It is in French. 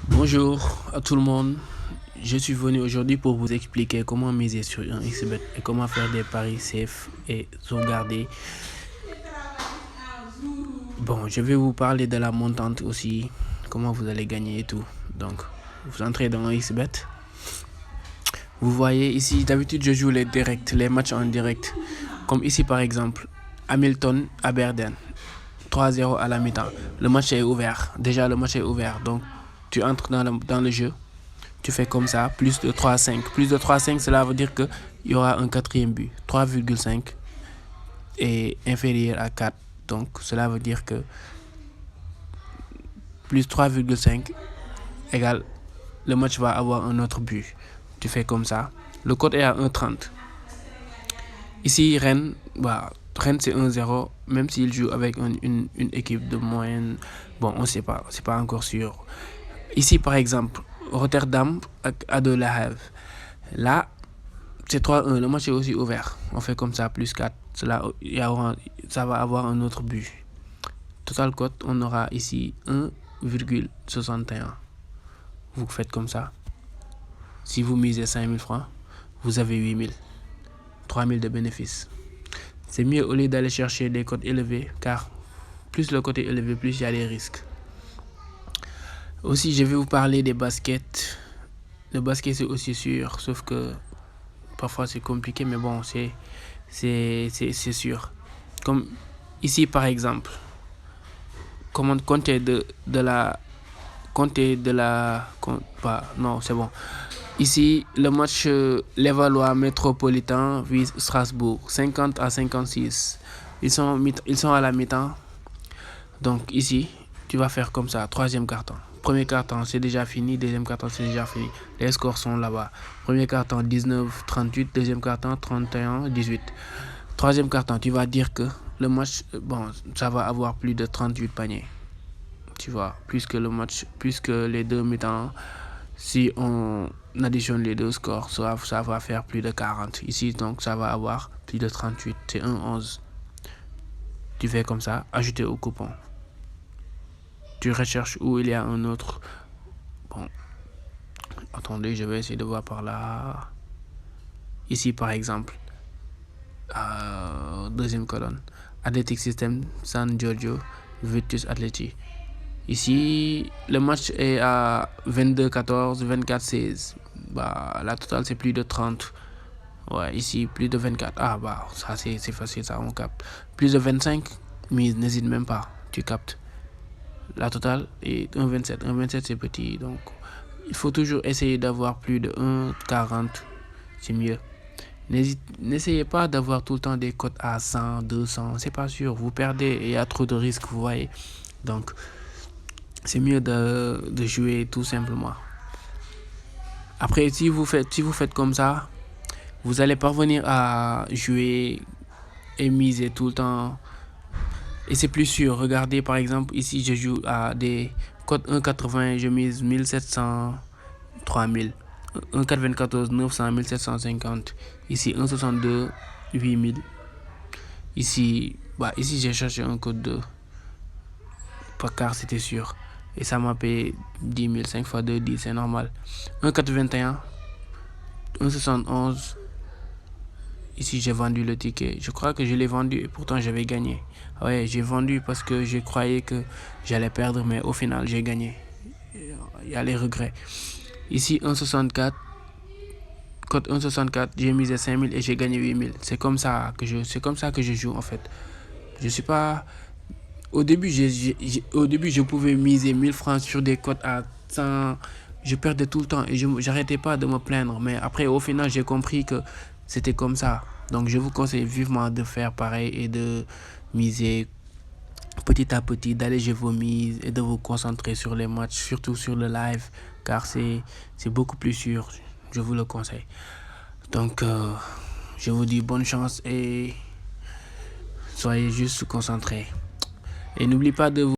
Bonjour à tout le monde. Je suis venu aujourd'hui pour vous expliquer comment miser sur un XBet et comment faire des paris safe et sauvegarder. Bon, je vais vous parler de la montante aussi, comment vous allez gagner et tout. Donc, vous entrez dans un XBet. Vous voyez ici, d'habitude, je joue les matchs en direct. Comme ici, par exemple, Hamilton Aberdeen, 3-0 à la mi-temps. Le match est ouvert. Déjà, le match est ouvert. Donc, tu entres dans le jeu. Tu fais comme ça, plus de 3,5. Plus de 3,5, cela veut dire qu'il y aura un quatrième but. 3,5 est inférieur à 4. Donc, cela veut dire que plus 3,5 égale le match va avoir un autre but. Tu fais comme ça. Le code est à 1,30. Ici, Rennes, Rennes c'est 1-0, même s'il joue avec une équipe de moyenne. Bon, on ne sait pas, c'est pas encore sûr. Ici, par exemple, Rotterdam à de La Havre. Là, c'est 3-1. Le match est aussi ouvert. On fait comme ça, plus 4. Ça va avoir un autre but. Total cote, on aura ici 1,61. Vous faites comme ça. Si vous misez 5 000 francs, vous avez 8 000. 3 000 de bénéfices. C'est mieux au lieu d'aller chercher des cotes élevés, car plus le cote est élevé, plus il y a des risques. Aussi, je vais vous parler des baskets. Le basket, c'est aussi sûr, sauf que parfois c'est compliqué, mais bon, c'est sûr. Comme ici, par exemple, comment compter non, c'est bon. Ici, le match Levallois Métropolitain vs Strasbourg, 50 à 56. Ils sont à la mi-temps. Donc ici, tu vas faire comme ça, troisième carton. Premier carton, c'est déjà fini. Deuxième carton, c'est déjà fini. Les scores sont là-bas. Premier carton, 19-38. Deuxième carton, 31-18. Troisième carton, tu vas dire que le match, ça va avoir plus de 38 paniers. Tu vois, puisque les deux mi-temps, si on additionne les deux scores, ça va faire plus de 40. Ici, donc, ça va avoir plus de 38. C'est 1-11. Tu fais comme ça, ajouter au coupon. Tu recherches où il y a un autre. Bon, attendez, je vais essayer de voir par là. Ici, par exemple, deuxième colonne, Athletic System, San Giorgio, Virtus Athletic. Ici, le match est à 22-14, 24-16. La totale, c'est plus de 30. Ouais, ici, plus de 24. Ça, c'est facile, ça, on capte. Plus de 25, mais n'hésite même pas, tu captes. La totale est 1,27. 1,27, c'est petit, donc il faut toujours essayer d'avoir plus de 1,40. C'est mieux. N'essayez pas d'avoir tout le temps des cotes à 100, 200. C'est pas sûr. Vous perdez et il y a trop de risques, vous voyez. Donc, c'est mieux de jouer tout simplement. Après, si vous faites comme ça, vous allez parvenir à jouer et miser tout le temps. Et c'est plus sûr. Regardez, par exemple, ici, je joue à des cotes 1,80, je mise 1700, 3000. 1,94, 900, 1750. Ici, 1,62, 8000. Ici, j'ai cherché un code 2. Car c'était sûr. Et ça m'a payé 10 000, 5 fois 2, 10, c'est normal. 1,81, 1,71. Ici, j'ai vendu le ticket. Je crois que je l'ai vendu et pourtant j'avais gagné. Ouais, j'ai vendu parce que je croyais que j'allais perdre, mais au final, j'ai gagné. Il y a les regrets. Ici, 1,64. Code 1,64, j'ai misé 5 000 et j'ai gagné 8 000. C'est comme ça que je joue en fait. Je suis pas. Au début, je pouvais miser 1000 francs sur des cotes à 100. Je perdais tout le temps et j'arrêtais pas de me plaindre. Mais après, au final, j'ai compris que c'était comme ça. Donc, je vous conseille vivement de faire pareil et de miser petit à petit, d'alléger vos mises et de vous concentrer sur les matchs, surtout sur le live, car c'est beaucoup plus sûr. Je vous le conseille. Donc, je vous dis bonne chance et soyez juste concentrés. Et n'oubliez pas de vous